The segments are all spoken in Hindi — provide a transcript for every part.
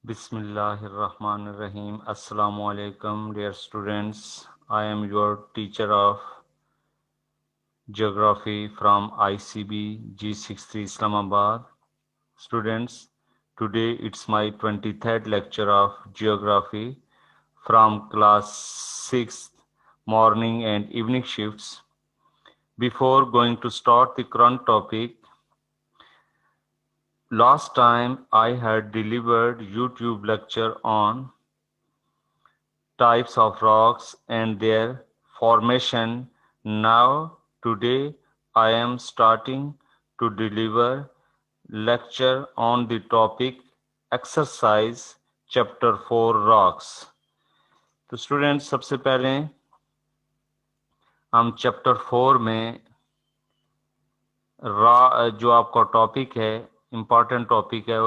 Bismillahirrahmanirrahim. Assalamu alaikum, dear students. I am your teacher of geography from ICB G63 Islamabad. Students, today it's my 23rd lecture of geography from class 6th morning and evening shifts. Before going to start the current topic, last time I had delivered YouTube lecture on types of rocks and their formation. Now, today, I am starting to deliver lecture on the topic exercise chapter 4 rocks. तो स्टूडेंट्स सबसे पहले हम चैप्टर 4 में जो आपका टॉपिक है, इम्पॉर्टेंट टॉपिक है,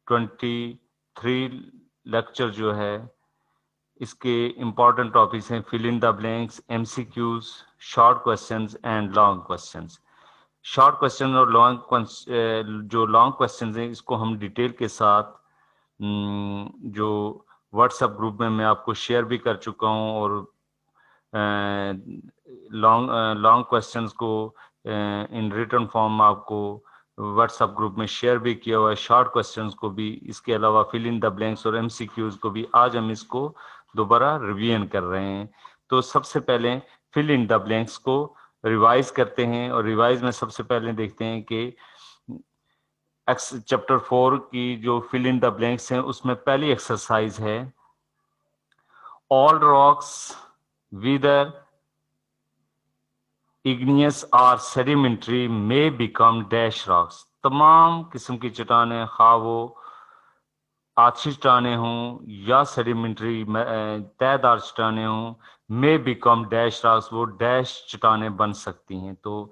23 लेक्चर जो है इसके इम्पॉर्टेंट टॉपिक्स हैं fill in the blanks, MCQs, short questions and long questions. Short question और जो लॉन्ग क्वेश्चंस हैं इसको हम डिटेल के साथ जो व्हाट्सएप ग्रुप में मैं आपको शेयर भी कर चुका हूं और लॉन्ग क्वेश्चंस को इन रिटर्न फॉर्म आपको व्हाट्सएप ग्रुप में शेयर भी किया हुआ है, शॉर्ट क्वेश्चंस को भी, इसके अलावा फिल इन द ब्लैंक्स और एमसीक्यूज को भी आज हम इसको दोबारा रिवीजन कर रहे हैं। तो सबसे पहले फिल इन द ब्लैंक्स को रिवाइज करते हैं और रिवाइज में सबसे पहले देखते हैं कि चैप्टर 4 की जो फिल इन द ब्लैंक्स हैं उसमें पहली एक्सरसाइज है ऑल रॉक्स विदर igneous और सेडिमेंट्री में बिकम डैश रॉक्स। तमाम किस्म की चट्टानें, खा वो आछी चट्टानें हों या सेडिमेंट्री तयदार चट्टानें हों, में बिकम डैश रॉक्स, वो डैश चट्टानें बन सकती हैं। तो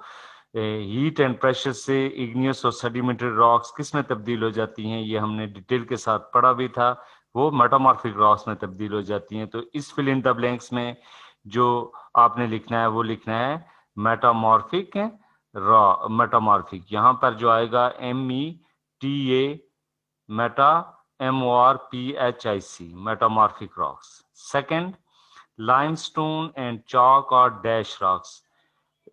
हीट एंड प्रेशर से इग्नियस और सेडिमेंट्री रॉक्स किस में तब्दील हो जाती हैं, ये हमने डिटेल के साथ पढ़ा भी था, वो मेटामॉर्फिक रॉक्स में तब्दील हो जाती हैं। तो इस फिल इन द ब्लैंक्स में जो आपने लिखना है वो लिखना है मेटामॉर्फिक मेटामॉर्फिक। यहाँ पर जो आएगा META Meta MORPHIC metamorphic rocks. Second, limestone and chalk और डैश रॉक्स।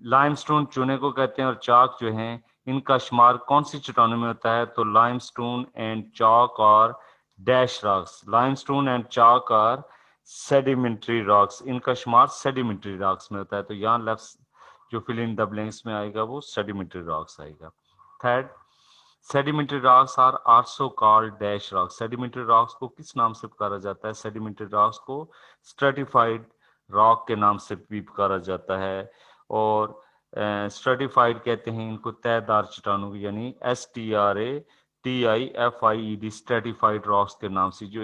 लाइमस्टोन चूने को कहते हैं और चाक जो है इनका शुमार कौन सी चट्टानों में होता है, तो लाइमस्टोन एंड चाक और डैश रॉक्स। लाइमस्टोन एंड चाक और सेडिमेंट्री रॉक्स, इनका शुमार सेडिमेंट्री रॉक्स में होता है। तो यहाँ लेफ्ट जो फिल इन द ब्लैंक्स में आएगा वो सेडिमेंट्री रॉक्स आएगा। Third, sedimentary rocks are also called dash rocks. Sedimentary rocks को किस नाम से पुकारा जाता है? सेडिमेंट्री रॉक्स को स्ट्रेटिफाइड रॉक के नाम से भी पुकारा जाता है और स्ट्रेटिफाइड कहते हैं इनको तयदार चट्टानों यानी STRATIFIED स्ट्रेटिफाइड रॉक्स के नाम से जो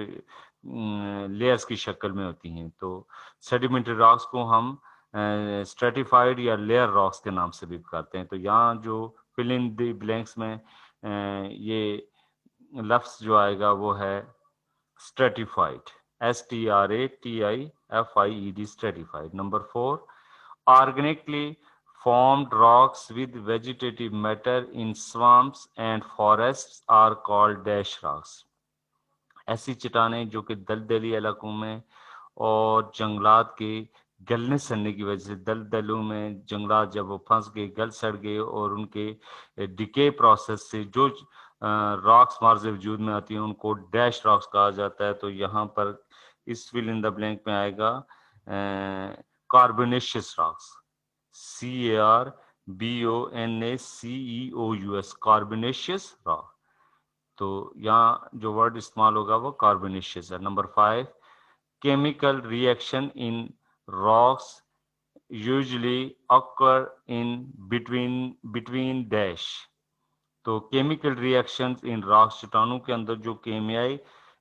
लेयर्स की शक्ल में होती हैं। तो सेडिमेंट्री रॉक्स को हम स्ट्रेटिफाइड या लेयर रॉक्स के नाम से भी पुकारते हैं। तो यहाँ जो फिल इन द ब्लैंक्स में ये लफ्ज जो आएगा वो है stratified, STRATIFIED stratified. Number 4, organically formed rocks with vegetative matter in swamps and forests are called dash rocks. ऐसी चट्टानें जो कि दलदली इलाकों में और जंगलात के गलने सड़ने की वजह से, दलदलों में जंगलात जब वो फंस गए, गल सड़ गए और उनके डिके प्रोसेस से जो रॉक्स मार्ज वजूद में आती हैं उनको डैश रॉक्स कहा जाता है। तो यहाँ पर इस फिल इन द ब्लैंक में आएगा carbonaceous rocks, CARBONACEOUS carbonaceous rock. तो यहाँ जो वर्ड इस्तेमाल होगा वो कार्बोनेशियस है। Number 5, chemical reaction in rocks usually occur in between dash. तो केमिकल रिएक्शंस इन रॉक्स, चट्टानों के अंदर जो केमियाई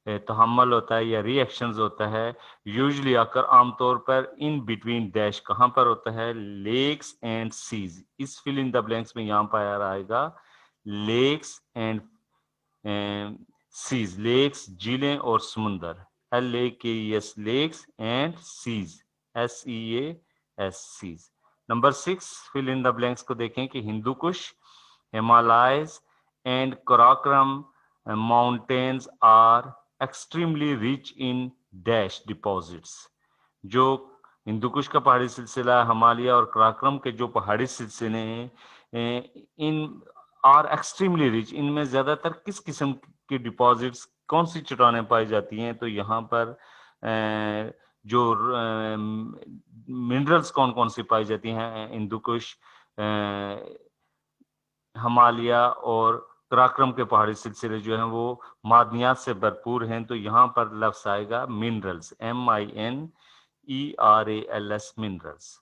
तहम्मल होता है या रिएक्शंस होता है, यूजुअली आकर आमतौर पर इन बिटवीन डैश, कहाँ पर होता है? Lakes and seas. इस फिल इन द ब्लैंक्स में यहाँ पर आएगा लेक्स एंड सीज, लेक्स झीलें और समुंदर, LAKES lakes and seas, SEAS seas. Number 6, fill in the blanks को देखें कि Hindu Kush, Himalayas and Karakoram mountains are extremely rich in dash deposits. जो हिंदू कुश का पहाड़ी सिलसिला, हिमालय और कराक्रम के जो पहाड़ी सिलसिले हैं, इन आर एक्सट्रीमली रिच, इनमें ज्यादातर किस किस्म की डिपॉजिट्स, कौन सी चट्टानें पाई जाती हैं? तो यहाँ पर जो मिनरल्स कौन कौन सी पाई जाती हैं? हिंदू कुश, हिमालय और कराक्रम के पहाड़ी सिलसिले जो हैं वो मादनियात से भरपूर हैं। तो यहाँ पर लफ्ज आएगा मिनरल्स, MINERALS, मिनरल्स।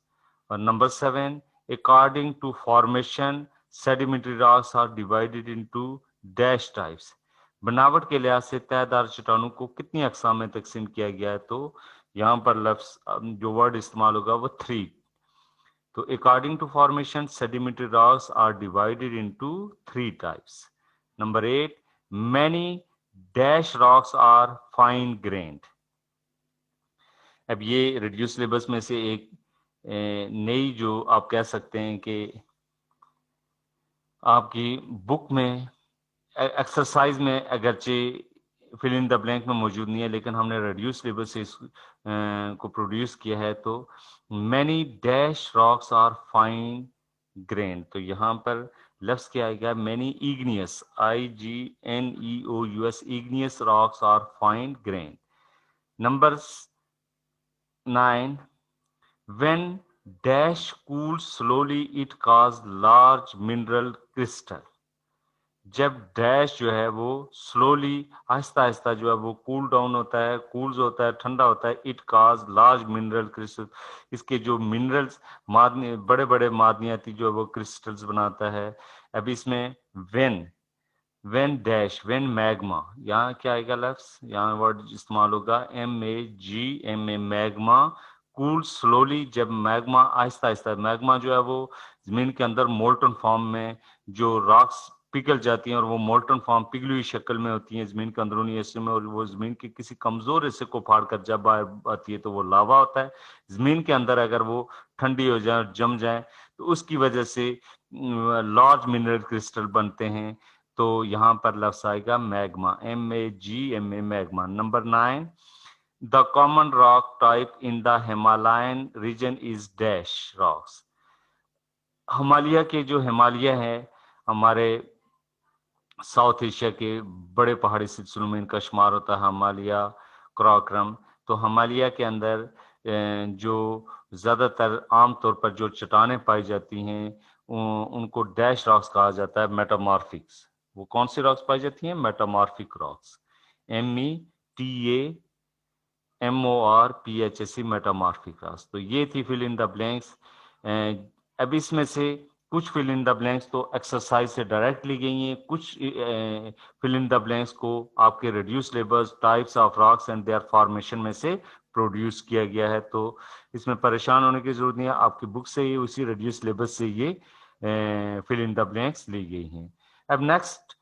और number 7, according to formation sedimentary rocks are divided into dash types. बनावट के लिहाज से तयदार चट्टानों को कितनी अकसाम में तकसीम किया गया है? तो यहाँ पर लफ्ज जो वर्ड इस्तेमाल होगा वो 3। तो according to formation, sedimentary rocks are divided into 3 types. Number 8, many dash rocks are fine grained. अब ये reduced syllabus में से एक नई जो आप कह सकते हैं कि आपकी बुक में एक्सरसाइज में अगरचे फिल इन द ब्लैंक में मौजूद नहीं है, लेकिन हमने रिड्यूस सिलेबस से को प्रोड्यूस किया है। तो many dash rocks are fine grain, तो यहाँ पर लफ्ज क्या आएगा? Many igneous, IGNEOUS, igneous rocks are fine grain. Number 9, when dash cool slowly it cause large mineral crystal. जब डैश जो है वो स्लोली, आहिस्ता आहिस्ता जो है वो कूल डाउन होता है, कूल्स होता है, ठंडा होता है, it cause large mineral crystal, इसके जो मिनरल्स मादनी, बड़े बड़े मादनियाती जो है वो क्रिस्टल्स बनाता है। अब इसमें व्हेन डैश, व्हेन मैग्मा, यहाँ क्या आएगा लफ्ज? यहाँ वर्ड इस्तेमाल होगा MAGMA, मैग्मा कूल स्लोली। जब मैग्मा आहिस्ता आहिस्ता, मैग्मा जो है वो जमीन के अंदर मोल्टन फॉर्म में जो रॉक्स पिघल जाती हैं और वो मोल्टन फॉर्म पिघली हुई शक्ल में होती है जमीन के अंदरूनी हिस्से में, और वो जमीन के किसी कमजोर हिस्से को फाड़ कर जब बाहर आती है तो वो लावा होता है। जमीन के अंदर अगर वो ठंडी हो जाए, जम जाए, तो उसकी वजह से लार्ज मिनरल क्रिस्टल बनते हैं। तो यहाँ पर लफ्ज आएगा magma, MAGMA, magma. Number 9, the common rock type in the Himalayan region is dash rocks. Himalaya के जो हिमालय है, हमारे साउथ एशिया के बड़े पहाड़ी सिलसिलों में इनका शुमार होता है, हिमालय, कराक्रम। तो हिमालय के अंदर जो ज्यादातर आमतौर पर जो चट्टानें पाई जाती हैं उनको डैश रॉक्स कहा जाता है, मेटामॉर्फिक्स। वो कौन सी रॉक्स पाई जाती हैं? Metamorphic rocks, METAMORPHC, metamorphic rocks. तो ये थी फिल इन द ब्लैंक्स। अब इसमें से कुछ फिल इन द ब्लैंक्स तो एक्सरसाइज से डायरेक्ट ली गई हैं, कुछ फिल इन द ब्लैंक्स को आपके reduce syllabus types of rocks and there formation में से प्रोड्यूस किया गया है। तो इसमें परेशान होने की जरूरत नहीं है, आपकी बुक से ही उसी रिड्यूस सिलेबस से ये फिल इन द ब्लैंक्स ली गई हैं। अब नेक्स्ट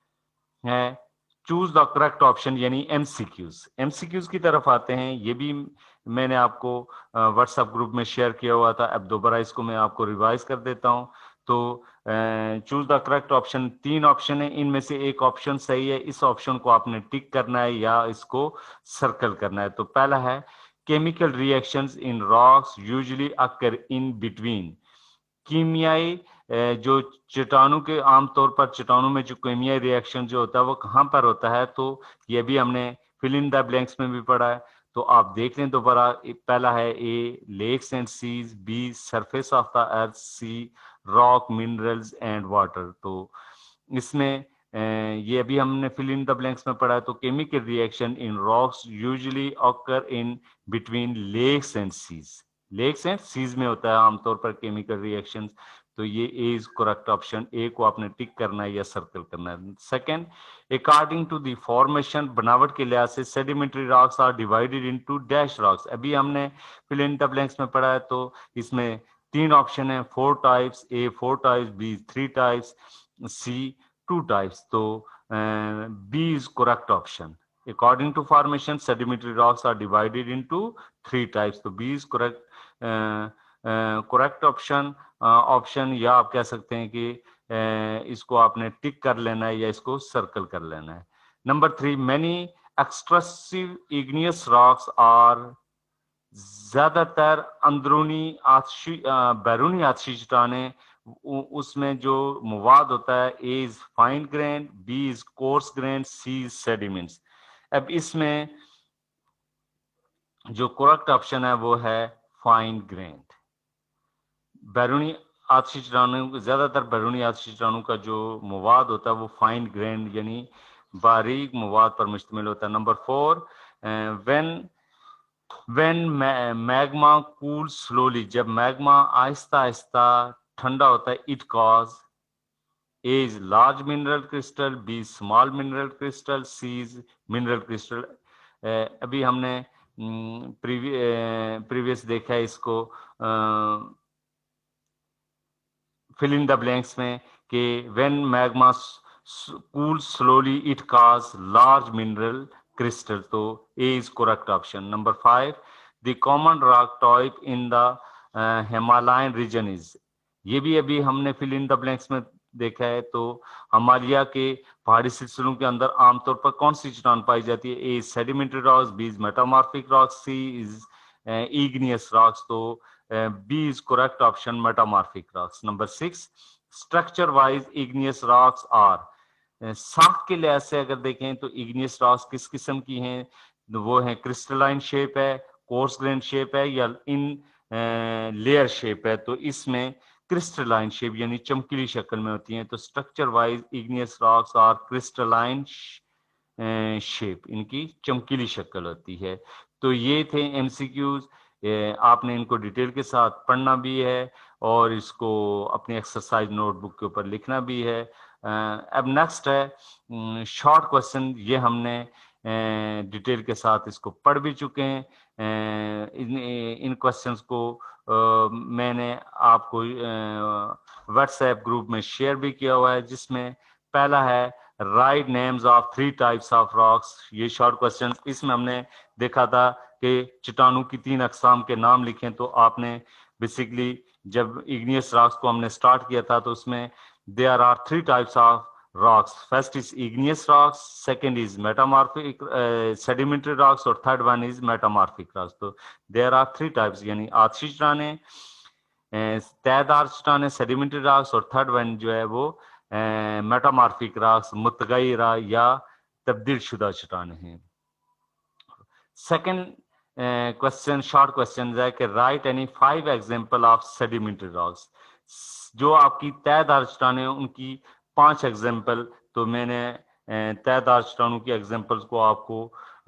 है चूज द करेक्ट ऑप्शन, यानी एमसीक्यूज की तरफ आते हैं। ये भी मैंने आपको व्हाट्सएप ग्रुप में शेयर किया हुआ था, अब दोबारा इसको मैं आपको रिवाइज कर देता हूं। तो choose the correct option, 3 option है, इनमें से एक ऑप्शन सही है, इस ऑप्शन को आपने टिक करना है या इसको सर्कल करना है। तो पहला है chemical reactions in rocks usually occur in between. कीमियाई जो चट्टानों के, आमतौर पर चट्टानों में जो कीमियाई रिएक्शन जो होता है वो कहाँ पर होता है? तो ये भी हमने फिल इन द ब्लैंक्स में भी पढ़ा है। तो आप देख लें दोबारा, पहला है A lakes and seas, B surface of the earth, C rock minerals and water. तो इसमें ये अभी हमने फिल इन द ब्लैंक्स में पढ़ा है। तो chemical reaction in rocks usually occur in between lakes and seas, lakes and seas में होता है आमतौर पर केमिकल रिएक्शंस। तो ये A is correct option, A को आपने टिक करना है या सर्कल करना है। Second, according to the formation, बनावट के लिहाज से sedimentary rocks are divided into dash rocks. अभी हमने फिल इन द ब्लैंक्स में पढ़ा है। तो इसमें 3 ऑप्शन है, 4 types, A 4 types, B 3 types, C 2 types. तो B is correct option. According to formation, sedimentary rocks are divided into 3 types. तो B is correct ऑप्शन, या आप कह सकते हैं कि इसको आपने टिक कर लेना है या इसको सर्कल कर लेना है। Number 3, many extrusive igneous rocks are, ज्यादातर अंदरूनी आतशी बैरूनी आतशी चट्टाने, उसमें जो मवाद होता है, A is fine grain, B is coarse grain, C is sediments. अब इसमें जो करेक्ट ऑप्शन है वो है फाइन ग्रेन। बैरूनी आतशी चट्टानों, ज्यादातर बैरूनी आतशी चट्टानों का जो मवाद होता है वो फाइन ग्रेन यानी बारीक मवाद पर मुश्तमिल होता है। Number 4, when magma cool slowly, जब मैग्मा आहिस्ता आहिस्ता ठंडा होता है, it cause, A is large mineral crystal, B small mineral crystal, C is mineral crystal. अभी हमने प्रीवियस देखा है इसको फिल इन द ब्लैंक्स में कि when magma cool slowly it cause large mineral crystal, तो A is correct option. Number 5, the common rock type in the Himalayan region is, ये भी अभी हमने फिल इन द ब्लैंक्स में देखा है। तो हिमालय के पहाड़ी सिलसिलों के अंदर आमतौर पर कौन सी चट्टान पाई जाती है? A sedimentary rocks, B is metamorphic rocks, C is igneous rocks. तो B is correct option, metamorphic rocks. Number 6, structure wise igneous rocks are, साख के लिहाज से अगर देखें तो इग्नियस रॉक्स किस किस्म की हैं? वो है क्रिस्टलाइन शेप है, कोर्स ग्रेन शेप है, या इन लेयर शेप है। तो इसमें क्रिस्टलाइन शेप यानी चमकीली शक्ल में होती हैं। तो structure wise igneous rocks are crystalline shape, इनकी चमकीली शक्ल होती है। तो ये थे एमसीक्यूज, आपने इनको डिटेल के साथ पढ़ना भी है और इसको अपनी एक्सरसाइज नोटबुक के ऊपर लिखना भी है। अब नेक्स्ट है शॉर्ट क्वेश्चन, ये हमने डिटेल के साथ इसको पढ़ भी चुके हैं। इन क्वेश्चंस को मैंने आपको व्हाट्सएप ग्रुप में शेयर भी किया हुआ है, जिसमें पहला है right names of 3 types of rocks. ये शॉर्ट क्वेश्चन, इसमें हमने देखा था कि चट्टानों की 3 अकसाम के नाम लिखें। तो आपने बेसिकली जब इग्नियस रॉक्स को हमने स्टार्ट किया था तो उसमें there are 3 types of rocks. First is igneous rocks, second is metamorphic sedimentary rocks, और third one is metamorphic rocks. तो there are 3 types, यानी आतशी चट्टाने, तयदार चट्टाने, सेडिमेंट्री रॉक्स, और थर्ड वन जो है वो मेटामॉर्फिक रॉक्स, मुतगय्यरा या तब्दील शुदा चट्टाने हैं। सेकंड क्वेश्चन, शॉर्ट क्वेश्चन है कि right any 5 example of sedimentary rocks. जो आपकी तयदार चट्टाने उनकी 5 एग्जाम्पल, तो मैंने तयदार चट्टानों की एग्जाम्पल्स को आपको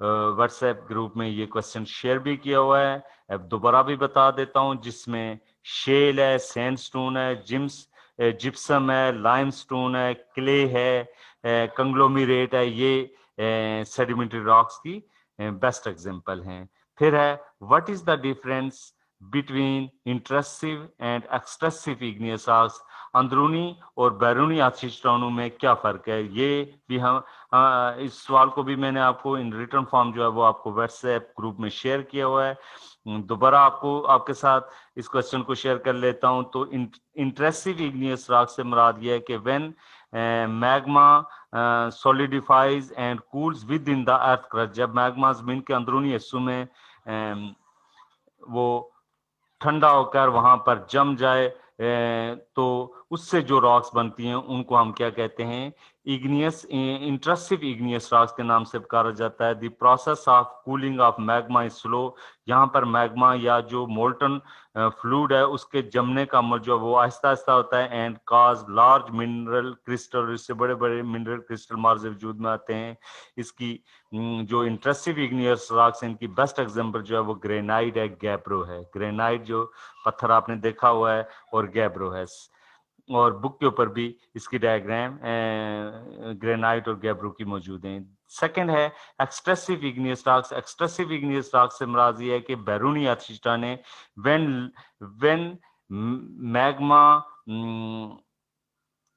व्हाट्सएप ग्रुप में ये क्वेश्चन शेयर भी किया हुआ है। अब दोबारा भी बता देता हूँ, जिसमें शेल है, सैंडस्टोन है, जिप्सम है, लाइमस्टोन है, क्ले है, कंग्लोमरेट है, ये सेडिमेंट्री रॉक्स की बेस्ट एग्जाम्पल हैं। फिर है what is the difference between intrusive and extrusive igneous rocks, अंदरूनी और बैरूनी आतशी चट्टानों में क्या फर्क है? ये भी हम इस सवाल को भी मैंने आपको इन रिटर्न फॉर्म जो है वो आपको व्हाट्सएप ग्रुप में शेयर किया हुआ है। दोबारा आपको आपके साथ इस क्वेश्चन को शेयर कर लेता हूं। तो इंट्रेसिव इग्नियस रॉक से मुराद ये है कि when magma solidifies and cools with in the earth crust, जब मैग्मा जमीन के अंदरूनी हिस्सों में वो ठंडा होकर वहां पर जम जाए, तो उससे जो रॉक्स बनती हैं उनको हम क्या कहते हैं? इग्नियस, इंट्रसिव इग्नियस रॉक्स के नाम से पुकारा जाता है। The process of cooling of magma is slow, यहाँ पर मैग्मा या जो मोल्टन फ्लूइड है उसके जमने का अमल जो वो आहिस्ता आहिस्ता होता है। And cause large mineral crystal, इससे बड़े बड़े मिनरल क्रिस्टल मार्ज वजूद में आते हैं। इसकी जो इंट्रसिव इग्नियस रॉक्स हैं, इनकी बेस्ट एग्जांपल जो है वो ग्रेनाइट है, गैब्रो है। ग्रेनाइट जो पत्थर आपने देखा हुआ है, और गैब्रो है, और बुक के ऊपर भी इसकी डायग्राम ग्रेनाइट और गैब्रो की मौजूद है। सेकंड है एक्सट्रेसिव इग्नियस रॉक्स। एक्सट्रेसिव इग्नियस रॉक्स से मुराद ये है कि बैरूनी आतशी चट्टानें व्हेन मैग्मा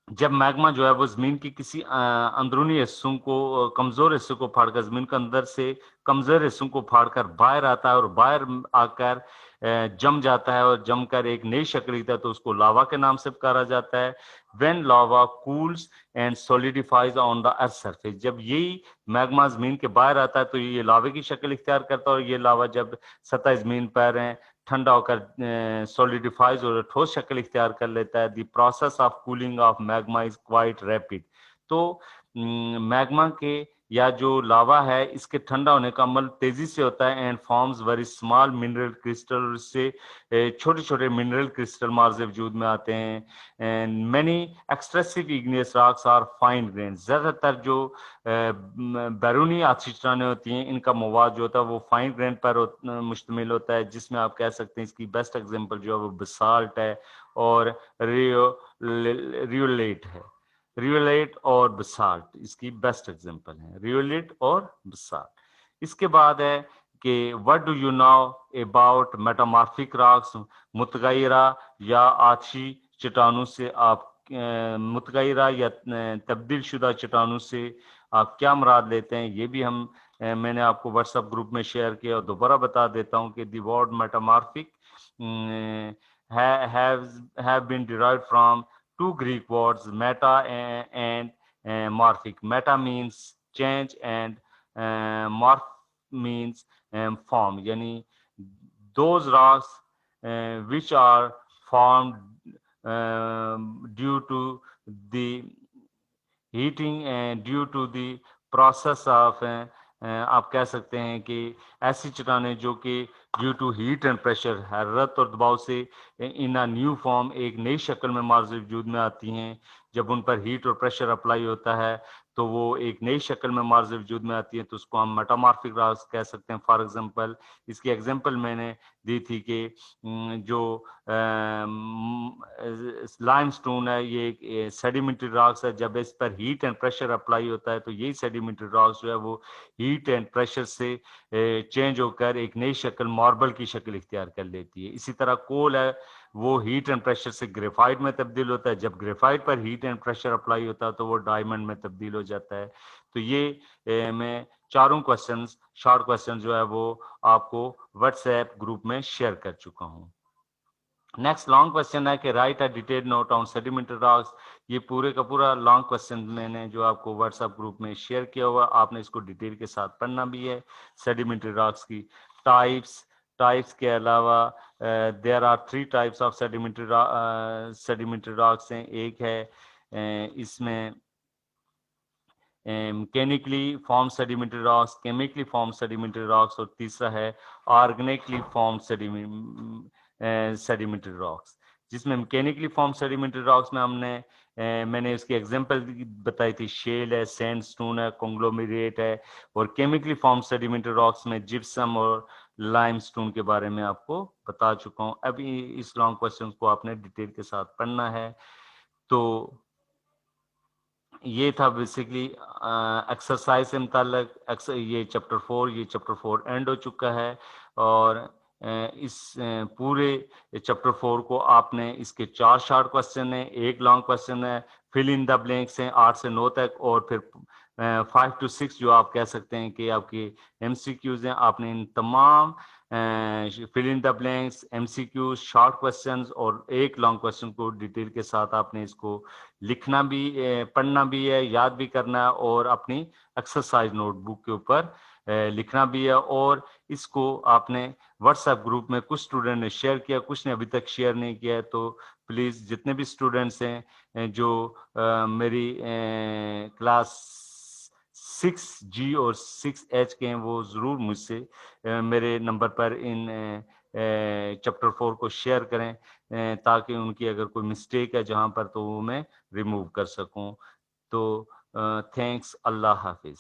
जब मैग्मा जो है वो जमीन की किसी अंदरूनी हिस्सों को, कमजोर हिस्सों को फाड़कर, जमीन के अंदर से कमजोर हिस्सों को फाड़कर बाहर आता है और बाहर आकर जम जाता है और जमकर एक नई शक्ल लेता है, तो उसको लावा के नाम से पुकारा जाता है। When lava cools and solidifies on the earth surface, जब यही मैग्मा जमीन के बाहर आता है तो ये लावे की शक्ल इख्तियार करता है, और ये लावा जब सतह जमीन पर ठंडा होकर सॉलिडिफाइज और ठोस शक्ल इख्तियार कर लेता है। The process of cooling of magma is quite rapid. तो मैग्मा के या जो लावा है इसके ठंडा होने का अमल तेजी से होता है and forms very small mineral crystal, इससे छोटे छोटे मिनरल क्रिस्टल मार्ज वजूद में आते हैं। And many extrusive igneous rocks are fine grain, ज्यादातर जो बैरूनी आछी चट्टानें होती हैं इनका मवाद जो होता है वो फाइन ग्रेन पर मुश्तमिल होता है, जिसमें आप कह सकते हैं इसकी बेस्ट एग्जांपल जो है वो बसाल्ट है और रियोलेट है। रियोलेट और बसाल्ट इसकी बेस्ट एग्जांपल है, रियोलेट और बसाल्ट। इसके बाद है कि what do you know about metamorphic rocks, मुतगैरा या आछी चट्टानों से आप मुतगैरा या तब्दील शुदा चट्टानों से आप क्या मुराद लेते हैं, ये भी हम मैंने आपको व्हाट्सएप ग्रुप में शेयर किया और दोबारा बता देता हूं कि the word metamorphic have been derived from two Greek words, meta and morphic. Meta means change and morph means form. यानी those rocks which are formed due to the heating and due to the process of आप कह सकते हैं कि ऐसी चट्टानें जो कि due to heat and pressure, हरारत और दबाव से इन अ न्यू फॉर्म एक नई शक्ल में मार्ज वजूद में आती हैं। जब उन पर हीट और प्रेशर अप्लाई होता है तो वो एक नई शक्ल में मार्ज वजूद में आती है, तो उसको हम मेटामॉर्फिक रॉक्स कह सकते हैं। फॉर एग्जांपल इसकी एग्जांपल मैंने दी थी कि जो लाइमस्टोन है ये एक सेडिमेंट्री रॉक्स है, जब इस पर हीट एंड प्रेशर अप्लाई होता है तो यही सेडिमेंट्री रॉक्स जो है वो हीट एंड प्रेशर से चेंज होकर एक नई शक्ल मार्बल की शक्ल इख्तियार कर लेती है। इसी तरह कोल है वो हीट एंड प्रेशर से ग्रेफाइट में तब्दील होता है, जब ग्रेफाइट पर हीट एंड प्रेशर अप्लाई होता है तो वो डायमंड में तब्दील हो जाता है। तो ये मैं चारों क्वेश्चंस, शॉर्ट क्वेश्चन जो है वो आपको व्हाट्सएप ग्रुप में शेयर कर चुका हूँ। नेक्स्ट लॉन्ग क्वेश्चन है कि right a detailed note on sedimentary rocks. ये पूरे का पूरा लॉन्ग क्वेश्चन मैंने जो आपको व्हाट्सएप ग्रुप में शेयर किया हुआ, आपने इसको डिटेल के साथ पढ़ना भी है। सेडिमेंट्री रॉक्स की टाइप्स के अलावा there are 3 types of sedimentary rocks हैं। एक है इसमें mechanically form sedimentary rocks, chemically form sedimentary rocks, और तीसरा है ऑर्गेनिकली फॉर्म सेडिमेंट्री रॉक्स। जिसमें मैकेनिकली फॉर्म सेडिमेंट्री रॉक्स में मैंने उसकी एग्जांपल बताई थी, शेल है, सैंडस्टोन है, कॉन्ग्लोमेरेट है। और केमिकली फॉर्म सेडिमेंट्री रॉक्स में जिप्सम और लाइमस्टोन के बारे में आपको बता चुका हूं। अभी इस लॉन्ग क्वेश्चन को आपने डिटेल के साथ पढ़ना है। तो ये था बेसिकली एक्सरसाइज से मुताल्लिक। ये चैप्टर 4 एंड हो चुका है, और इस पूरे चैप्टर 4 को आपने, इसके 4 शॉर्ट क्वेश्चन है, एक लॉन्ग क्वेश्चन है, फिल इन द ब्लैंक्स हैं 8 से 9 तक, और फिर 5 to 6 जो आप कह सकते हैं कि आपके MCQs हैं। आपने इन तमाम fill in the blanks, MCQ, short questions और एक लॉन्ग क्वेश्चन को डिटेल के साथ आपने इसको लिखना भी, पढ़ना भी है, याद भी करना है, और अपनी एक्सरसाइज नोटबुक के ऊपर लिखना भी है। और इसको आपने व्हाट्सएप ग्रुप में कुछ स्टूडेंट ने शेयर किया, कुछ ने अभी तक शेयर नहीं किया है। तो प्लीज़ जितने भी स्टूडेंट्स हैं जो मेरी क्लास 6G और 6H के हैं, वो ज़रूर मुझसे मेरे नंबर पर इन चैप्टर 4 को शेयर करें, ताकि उनकी अगर कोई मिस्टेक है जहाँ पर तो वो मैं रिमूव कर सकूं। तो थैंक्स, अल्लाह हाफिज़।